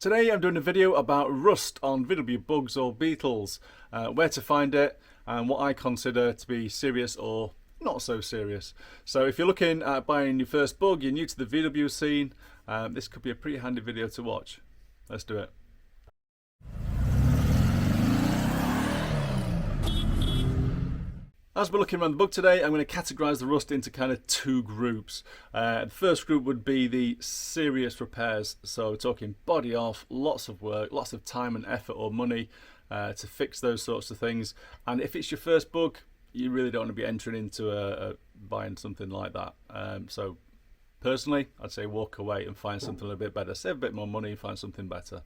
Today I'm doing a video about rust on VW Bugs or Beetles, where to find it and what I consider to be serious or not so serious. So if you're looking at buying your first bug, you're new to the VW scene, this could be a pretty handy video to watch. Let's do it. As we're looking around the bug today, I'm going to categorise the rust into kind of two groups. The first group would be the serious repairs, so we're talking body off, lots of work, lots of time and effort or money to fix those sorts of things. And if it's your first bug, you really don't want to be entering into buying something like that. So personally, I'd say walk away and find something a little bit better. Save a bit more money and find something better.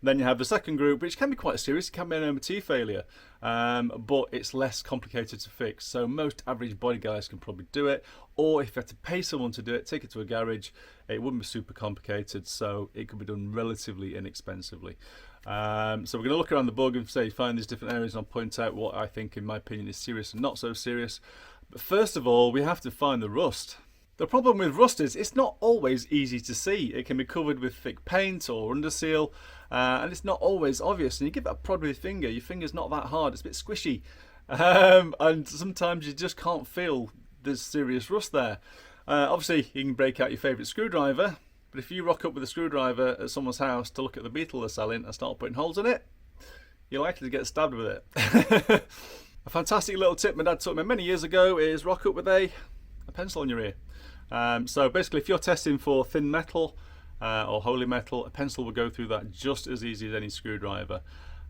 Then you have the second group, which can be quite serious. It can be an MOT failure, but it's less complicated to fix. So most average body guys can probably do it, or if you had to pay someone to do it, take it to a garage, it wouldn't be super complicated, so it could be done relatively inexpensively. So we're going to look around the bug and say find these different areas, and I'll point out what I think, in my opinion, is serious and not so serious. But first of all, we have to find the rust. The problem with rust is it's not always easy to see. It can be covered with thick paint or under seal, and it's not always obvious. And you give that a prod with your finger's not that hard, it's a bit squishy. And sometimes you just can't feel there's serious rust there. Obviously, you can break out your favourite screwdriver, but if you rock up with a screwdriver at someone's house to look at the Beetle they're selling and start putting holes in it, you're likely to get stabbed with it. A fantastic little tip my dad taught me many years ago is rock up with a pencil in your ear. So basically, if you're testing for thin metal or holy metal, a pencil will go through that just as easy as any screwdriver.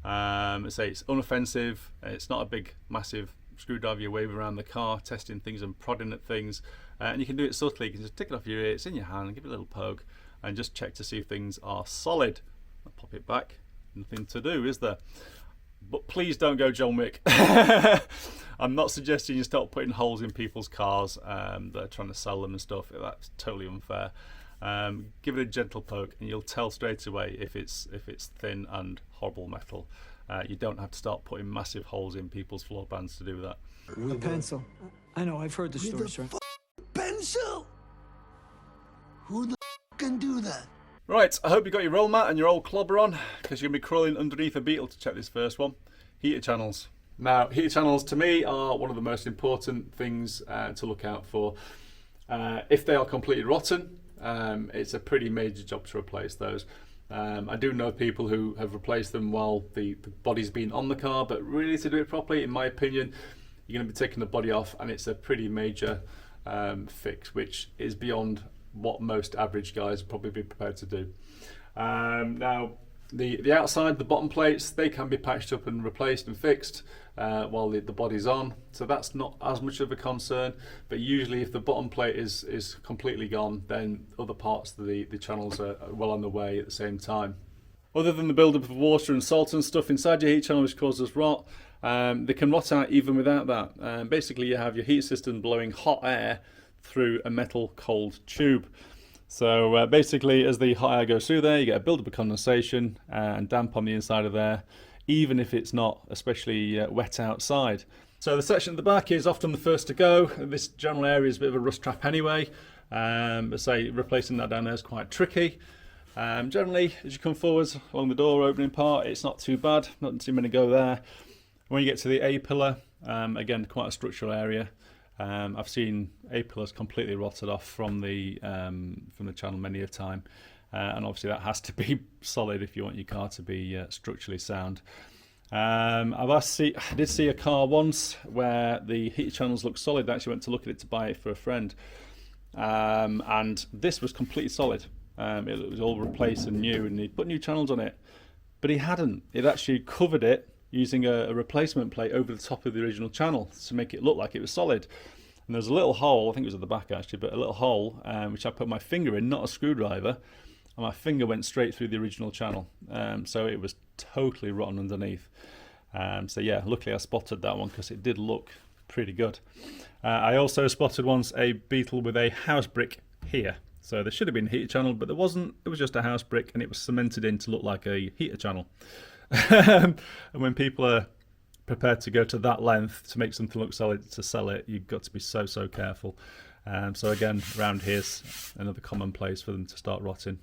Say it's unoffensive, it's not a big massive screwdriver you wave around the car testing things and prodding at things, and you can do it subtly. You can just take it off your ear, it's in your hand, give it a little poke and just check to see if things are solid. I'll pop it back, nothing to do, is there? But please don't go John Wick. I'm not suggesting you start putting holes in people's cars that are trying to sell them and stuff. That's totally unfair. Give it a gentle poke and you'll tell straight away if it's thin and horrible metal. You don't have to start putting massive holes in people's floor pans to do that. A pencil. I know, I've heard the story, sir. Pencil? Who the can do that? Right, I hope you got your roll mat and your old clobber on, because you're going to be crawling underneath a Beetle to check this first one. Heater channels. Now, heater channels to me are one of the most important things to look out for. If they are completely rotten, it's a pretty major job to replace those. I do know people who have replaced them while the body's been on the car, but really to do it properly, in my opinion, you're going to be taking the body off, and it's a pretty major fix, which is beyond what most average guys would probably be prepared to do. Now, the outside, the bottom plates, they can be patched up and replaced and fixed while the body's on, so that's not as much of a concern. But usually if the bottom plate is completely gone, then other parts of the channels are well on the way at the same time. Other than the buildup of water and salt and stuff inside your heat channel which causes rot, they can rot out even without that. Basically you have your heat system blowing hot air through a metal cold tube. So basically, as the hot air goes through there, you get a build-up of condensation and damp on the inside of there, even if it's not especially wet outside. So the section at the back is often the first to go. This general area is a bit of a rust trap anyway. But say replacing that down there is quite tricky. Generally, as you come forwards along the door opening part, it's not too bad. Not too many go there. When you get to the A pillar, again, quite a structural area. I've seen A pillars completely rotted off from the channel many a time, and obviously that has to be solid if you want your car to be structurally sound. I did see a car once where the heater channels looked solid. I actually went to look at it to buy it for a friend, and this was completely solid. It was all replaced and new, and he put new channels on it, but he hadn't. It actually covered it using a replacement plate over the top of the original channel to make it look like it was solid. And there's a little hole, I think it was at the back actually, but a little hole which I put my finger in, not a screwdriver, and my finger went straight through the original channel. So it was totally rotten underneath. So yeah, luckily I spotted that one because it did look pretty good. I also spotted once a Beetle with a house brick here. So there should have been a heater channel, but there wasn't. It was just a house brick, and it was cemented in to look like a heater channel. And when people are prepared to go to that length to make something look solid to sell it, you've got to be so careful. So again, around here's another common place for them to start rotting.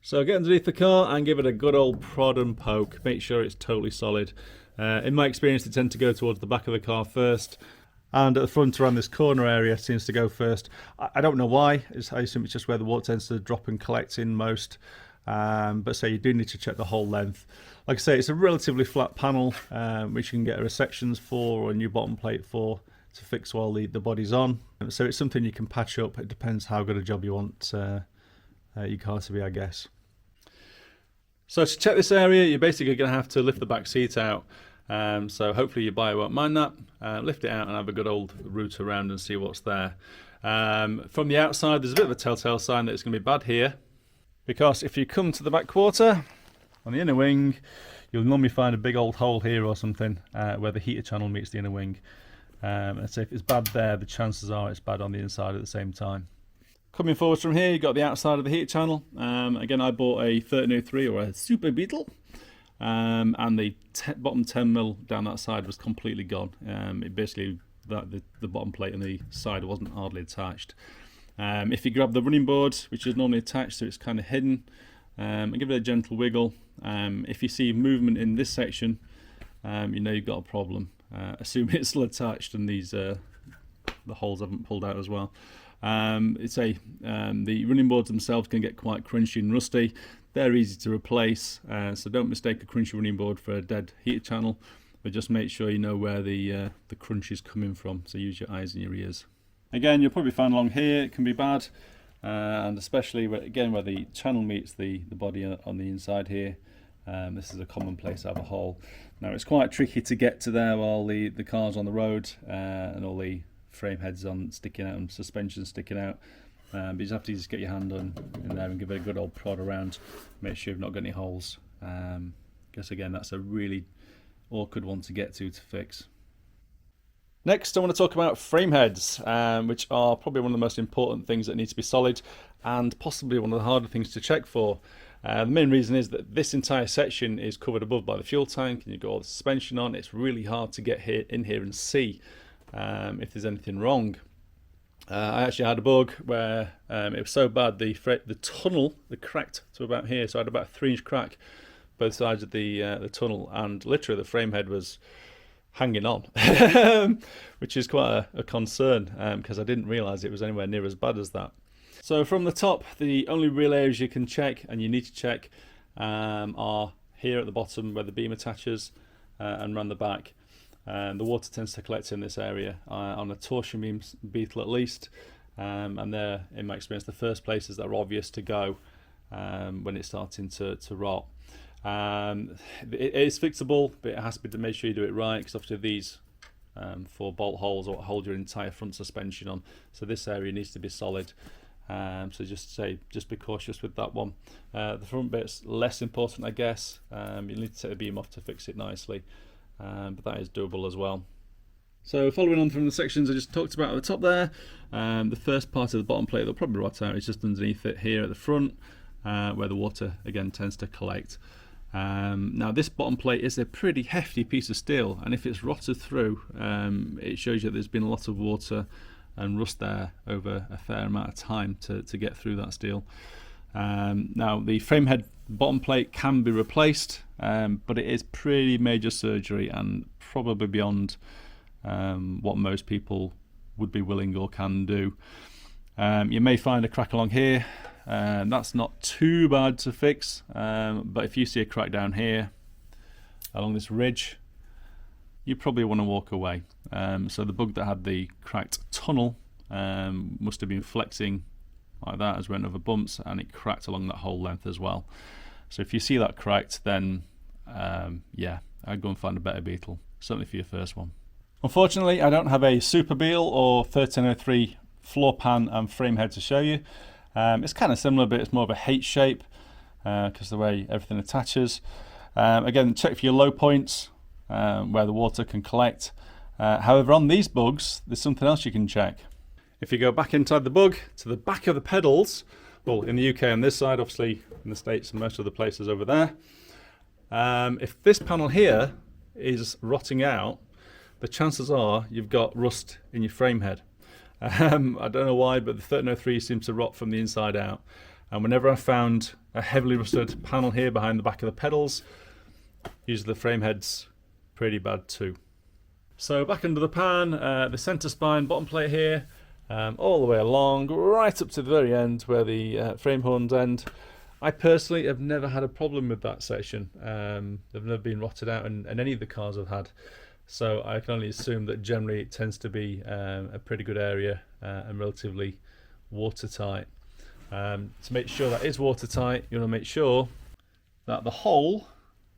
So get underneath the car and give it a good old prod and poke. Make sure it's totally solid. In my experience, they tend to go towards the back of the car first, and at the front around this corner area seems to go first. I don't know why. I assume it's just where the water tends to drop and collect in most. But so you do need to check the whole length. Like I say, it's a relatively flat panel, which you can get a sections for or a new bottom plate for to fix while the body's on. So it's something you can patch up. It depends how good a job you want your car to be, I guess. So to check this area, you're basically going to have to lift the back seat out. So hopefully your buyer won't mind that. Lift it out and have a good old root around and see what's there. From the outside, there's a bit of a telltale sign that it's going to be bad here, because if you come to the back quarter on the inner wing, you'll normally find a big old hole here or something where the heater channel meets the inner wing. And so if it's bad there, the chances are it's bad on the inside at the same time. Coming forward from here, you've got the outside of the heater channel. Again, I bought a 1303 or a Super Beetle, and the bottom 10mm down that side was completely gone. It basically, the bottom plate on the side wasn't hardly attached. If you grab the running board, which is normally attached, so it's kind of hidden, and give it a gentle wiggle. If you see movement in this section, you know you've got a problem. Assume it's still attached and these the holes haven't pulled out as well. The running boards themselves can get quite crunchy and rusty. They're easy to replace, so don't mistake a crunchy running board for a dead heater channel, but just make sure you know where the crunch is coming from, so use your eyes and your ears. Again, you'll probably find along here it can be bad, and especially where the channel meets the body on the inside here. This is a common place to have a hole. Now it's quite tricky to get to there while the car's on the road and all the frame heads on sticking out and suspension sticking out, but you just have to just get your hand in there and give it a good old prod around, make sure you've not got any holes, because again that's a really awkward one to get to fix. Next I want to talk about frame heads, which are probably one of the most important things that need to be solid and possibly one of the harder things to check for. The main reason is that this entire section is covered above by the fuel tank and you've got all the suspension on. It's really hard to get in here and see if there's anything wrong. I actually had a bug where it was so bad the tunnel cracked to about here, so I had about a 3-inch crack both sides of the tunnel, and literally the frame head was hanging on, which is quite a concern because I didn't realise it was anywhere near as bad as that. So from the top, the only real areas you can check and you need to check are here at the bottom where the beam attaches and around the back. The water tends to collect in this area on a torsion beam Beetle at least, and they're, in my experience, the first places that are obvious to go when it's starting to rot. It is fixable, but it has to be to make sure you do it right, because obviously these 4 bolt holes will hold your entire front suspension on, so this area needs to be solid. So just be cautious with that one. The front bit's less important, I guess. You need to take the beam off to fix it nicely, but that is doable as well. So following on from the sections I just talked about at the top there, the first part of the bottom plate that'll probably rot out is just underneath it here at the front, where the water again tends to collect. Now this bottom plate is a pretty hefty piece of steel, and if it's rotted through, it shows you that there's been a lot of water and rust there over a fair amount of time to get through that steel. Now the frame head bottom plate can be replaced, but it is pretty major surgery and probably beyond what most people would be willing or can do. You may find a crack along here, that's not too bad to fix, but if you see a crack down here along this ridge, you probably want to walk away. So the bug that had the cracked tunnel must have been flexing like that as went over bumps, and it cracked along that whole length as well. So if you see that cracked, then yeah, I'd go and find a better Beetle, certainly for your first one. Unfortunately, I don't have a Super Beetle or 1303 floor pan and frame head to show you. It's kind of similar, but it's more of a H shape because the way everything attaches. Again, check for your low points where the water can collect. However, on these bugs, there's something else you can check. If you go back inside the bug to the back of the pedals, well, in the UK on this side, obviously in the States and most of the places over there, if this panel here is rotting out, the chances are you've got rust in your frame head. I don't know why, but the 1303 seems to rot from the inside out. And whenever I found a heavily rusted panel here behind the back of the pedals. Usually the frame head's pretty bad too. So back under the pan, the centre spine bottom plate here, all the way along, right up to the very end where the frame horns end. I personally have never had a problem with that section. They've never been rotted out in any of the cars I've had. So I can only assume that generally it tends to be a pretty good area and relatively watertight. To make sure that is watertight, you want to make sure that the hole,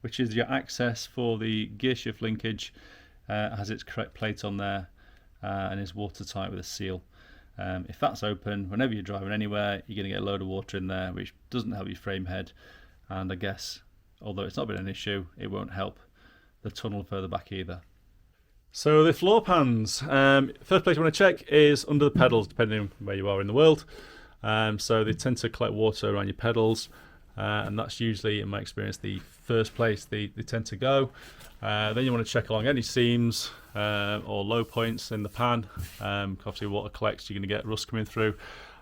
which is your access for the gear shift linkage, has its correct plate on there and is watertight with a seal. If that's open, whenever you're driving anywhere, you're going to get a load of water in there, which doesn't help your frame head. And I guess, although it's not been an issue, it won't help the tunnel further back either. So the floor pans, first place you want to check is under the pedals, depending on where you are in the world. So they tend to collect water around your pedals, and that's usually, in my experience, the first place they tend to go. Then you want to check along any seams or low points in the pan. Obviously water collects, you're going to get rust coming through.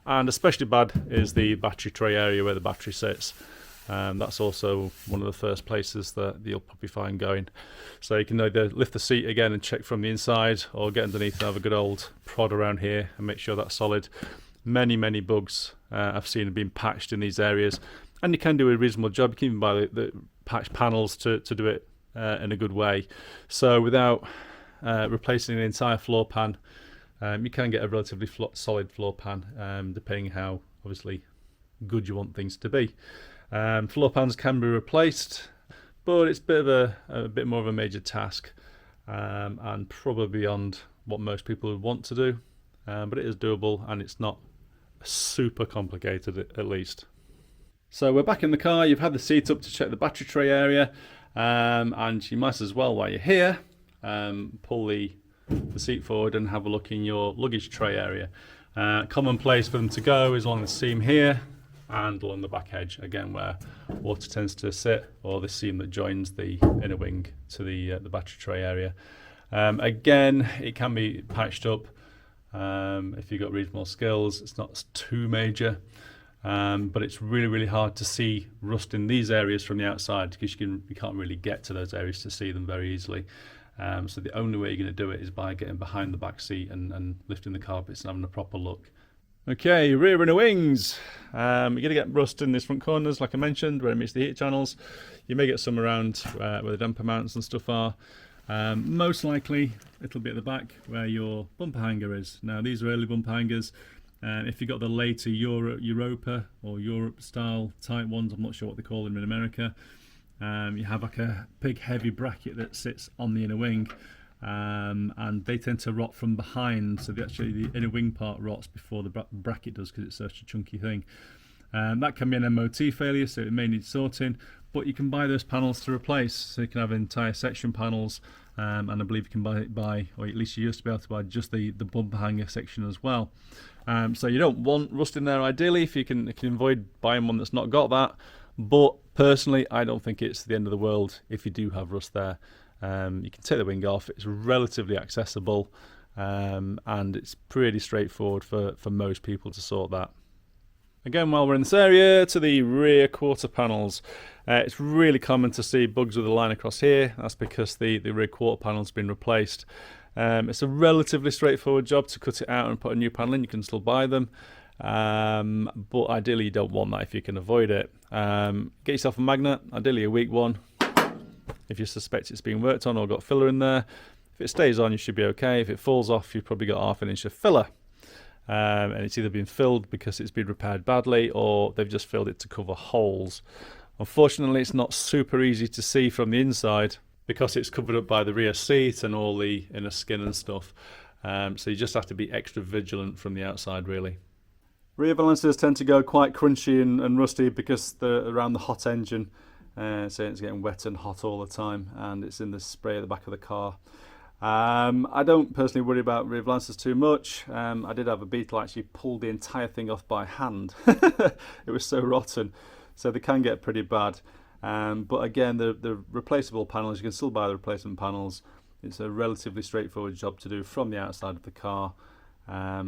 And especially bad is the battery tray area where the battery sits. That's also one of the first places that you'll probably find going. So you can either lift the seat again and check from the inside, or get underneath and have a good old prod around here and make sure that's solid. Many bugs I've seen have been patched in these areas, and you can do a reasonable job. You can even buy the patch panels to do it in a good way. So without replacing the entire floor pan, you can get a relatively solid floor pan, depending how obviously good you want things to be. Floor pans can be replaced, but it's a bit more of a major task, and probably beyond what most people would want to do. But it is doable, and it's not super complicated at least. So we're back in the car. You've had the seat up to check the battery tray area, and you might as well, while you're here, pull the seat forward and have a look in your luggage tray area. Common place for them to go is along the seam here and along the back edge, again where water tends to sit, or the seam that joins the inner wing to the battery tray area. Again, it can be patched up if you've got reasonable skills. It's not too major, but it's really hard to see rust in these areas from the outside, because you can't really get to those areas to see them very easily. So the only way you're going to do it is by getting behind the back seat and lifting the carpets and having a proper look. Okay, rear inner wings. You're going to get rust in these front corners, like I mentioned, where it meets the heater channels. You may get some around where the damper mounts and stuff are. Most likely it'll be at the back where your bumper hanger is. Now these are early bumper hangers. If you've got the later Europa or Europe style type ones, I'm not sure what they call them in America, you have like a big heavy bracket that sits on the inner wing. And they tend to rot from behind, so the inner wing part rots before the bracket does, because it's such a chunky thing. That can be an MOT failure, so it may need sorting, but you can buy those panels to replace. So you can have entire section panels, and I believe you can buy, or at least you used to be able to buy, just the bumper hanger section as well. So you don't want rust in there ideally, if you can avoid buying one that's not got that. But personally, I don't think it's the end of the world if you do have rust there. You can take the wing off, it's relatively accessible, and it's pretty straightforward for most people to sort that. Again, while we're in this area, to the rear quarter panels. It's really common to see bugs with a line across here. That's because the rear quarter panel's been replaced. It's a relatively straightforward job to cut it out and put a new panel in. You can still buy them, but ideally you don't want that if you can avoid it. Get yourself a magnet, ideally a weak one. If you suspect it's being worked on or got filler in there. If it stays on, you should be okay. If it falls off, you've probably got half an inch of filler. And it's either been filled because it's been repaired badly, or they've just filled it to cover holes. Unfortunately, it's not super easy to see from the inside because it's covered up by the rear seat and all the inner skin and stuff. So you just have to be extra vigilant from the outside, really. Rear balancers tend to go quite crunchy and rusty because they're around the hot engine. So it's getting wet and hot all the time, and it's in the spray at the back of the car. I don't personally worry about rear balancers too much. I did have a Beetle actually pull the entire thing off by hand. It was so rotten, so they can get pretty bad. But again, the replaceable panels, you can still buy the replacement panels. It's a relatively straightforward job to do from the outside of the car.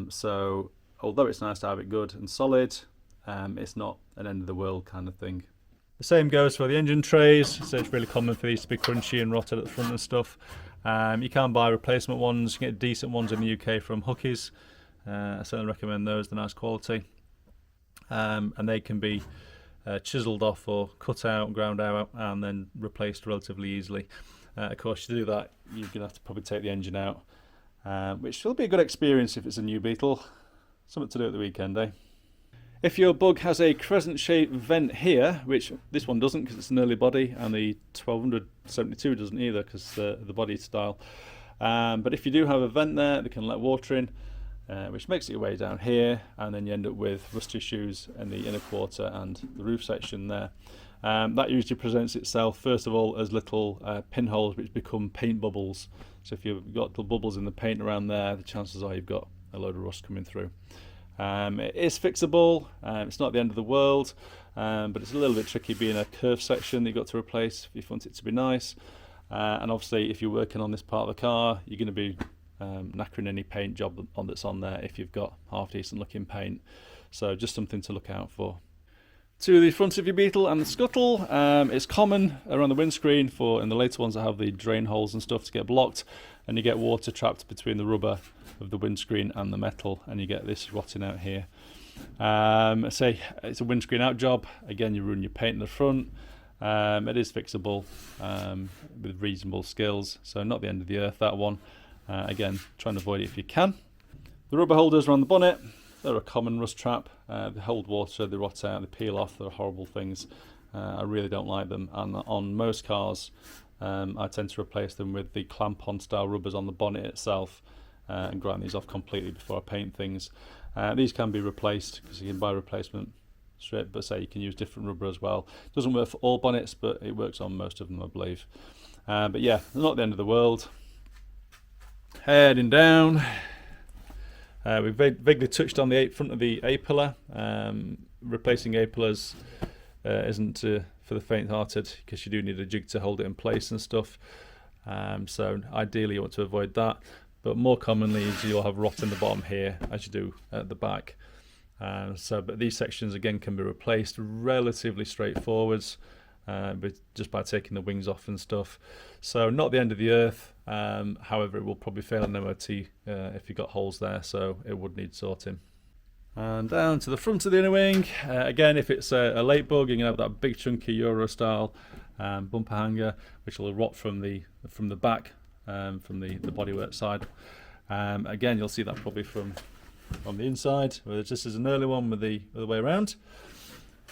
So although it's nice to have it good and solid, it's not an end of the world kind of thing. The same goes for the engine trays, so it's really common for these to be crunchy and rotted at the front and stuff. You can buy replacement ones, you can get decent ones in the UK from Hookies. I certainly recommend those, they're nice quality. And they can be chiselled off or cut out, ground out, and then replaced relatively easily. Of course, to do that, you're going to have to probably take the engine out, which will be a good experience if it's a new Beetle. Something to do at the weekend, eh? If your Bug has a crescent-shaped vent here, which this one doesn't because it's an early body, and the 1272 doesn't either because the body style. But if you do have a vent there, they can let water in, which makes it your way down here, and then you end up with rust issues in the inner quarter and the roof section there. That usually presents itself first of all as little pinholes which become paint bubbles. So if you've got little bubbles in the paint around there, the chances are you've got a load of rust coming through. It is fixable, it's not the end of the world, but it's a little bit tricky being a curved section that you've got to replace if you want it to be nice. And obviously if you're working on this part of the car, you're going to be knackering any paint job that's on there if you've got half decent looking paint. So just something to look out for. To the front of your Beetle and the scuttle, it's common around the windscreen for in the later ones that have the drain holes and stuff to get blocked, and you get water trapped between the rubber of the windscreen and the metal, and you get this rotting out here. Say it's a windscreen out job, again you ruin your paint in the front. It is fixable with reasonable skills, so not the end of the earth that one. Again, try and avoid it if you can. The rubber holders around the bonnet, they're a common rust trap. They hold water, they rot out, they peel off, they're horrible things. I really don't like them, and on most cars I tend to replace them with the clamp-on style rubbers on the bonnet itself and grind these off completely before I paint things. These can be replaced because you can buy replacement strip, but say you can use different rubber as well. It doesn't work for all bonnets, but it works on most of them, I believe. But yeah, not the end of the world. Heading down, we've vaguely touched on the front of the A-pillar. Replacing A-pillars isn't for the faint-hearted because you do need a jig to hold it in place and stuff. So ideally you want to avoid that. But more commonly is you'll have rot in the bottom here as you do at the back. But these sections again can be replaced relatively straightforwards, but just by taking the wings off and stuff. So not the end of the earth. However, it will probably fail an MOT if you've got holes there, so it would need sorting. And down to the front of the inner wing. Again, if it's a late Bug, you can have that big chunky Euro style bumper hanger, which will rot from the back. From the bodywork side. Again, you'll see that probably from the inside, whereas this is an early one with the other way around.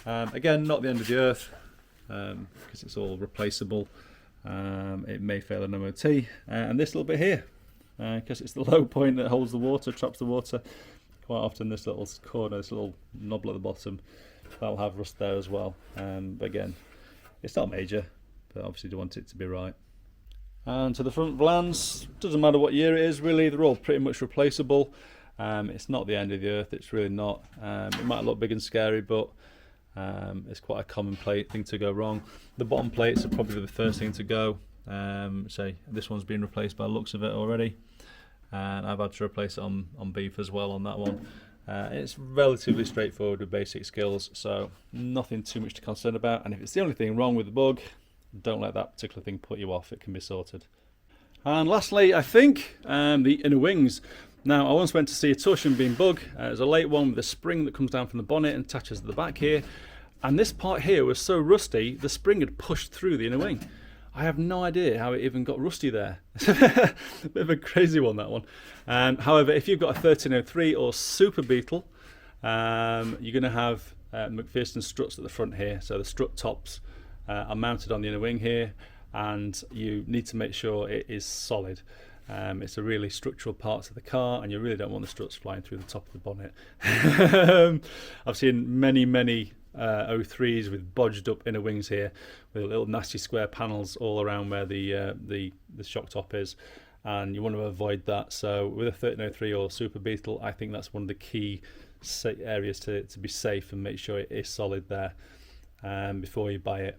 Again, not the end of the earth because it's all replaceable. It may fail an MOT, and this little bit here, because it's the low point that holds the water, traps the water. Quite often, this little corner, this little knob at the bottom, that'll have rust there as well. But again, it's not major, but obviously you want it to be right. And to the front glance, doesn't matter what year it is really, they're all pretty much replaceable. It's not the end of the earth, it's really not. It might look big and scary, but it's quite a common thing to go wrong. The bottom plates are probably the first thing to go. Say this one's been replaced by the looks of it already, and I've had to replace it on beef as well on that one. It's relatively straightforward with basic skills, so nothing too much to concern about. And if it's the only thing wrong with the Bug, don't let that particular thing put you off, it can be sorted. And lastly, I think, the inner wings. Now, I once went to see a Torsion Beam Bug. It was a late one with a spring that comes down from the bonnet and attaches to the back here. And this part here was so rusty, the spring had pushed through the inner wing. I have no idea how it even got rusty there. A bit of a crazy one, that one. However, if you've got a 1303 or Super Beetle, you're going to have McPherson struts at the front here. So the strut tops are mounted on the inner wing here, and you need to make sure it is solid. It's a really structural part of the car, and you really don't want the struts flying through the top of the bonnet. I've seen many 03s with bodged up inner wings here with little nasty square panels all around where the shock top is, and you want to avoid that. So with a 1303 or Super Beetle, I think that's one of the key areas to be safe and make sure it is solid there before you buy it.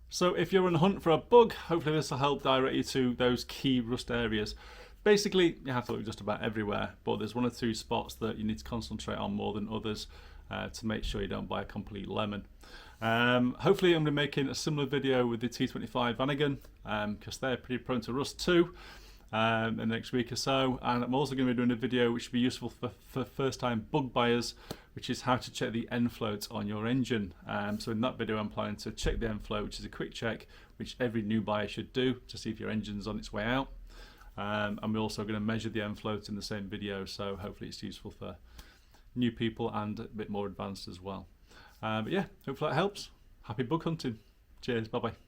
So if you're on a hunt for a Bug, hopefully this will help direct you to those key rust areas. Basically, you have to look just about everywhere, but there's one or two spots that you need to concentrate on more than others. to make sure you don't buy a complete lemon. Hopefully I'm going to be making a similar video with the T25 Vanagon, because they're pretty prone to rust too, in the next week or so. And I'm also going to be doing a video which will be useful for first time bug buyers, which is how to check the end float on your engine. So in that video I'm planning to check the end float, which is a quick check which every new buyer should do to see if your engine's on its way out. And we're also going to measure the end float in the same video, so hopefully it's useful for new people and a bit more advanced as well. But yeah, hopefully that helps. Happy bug hunting. Cheers, bye bye.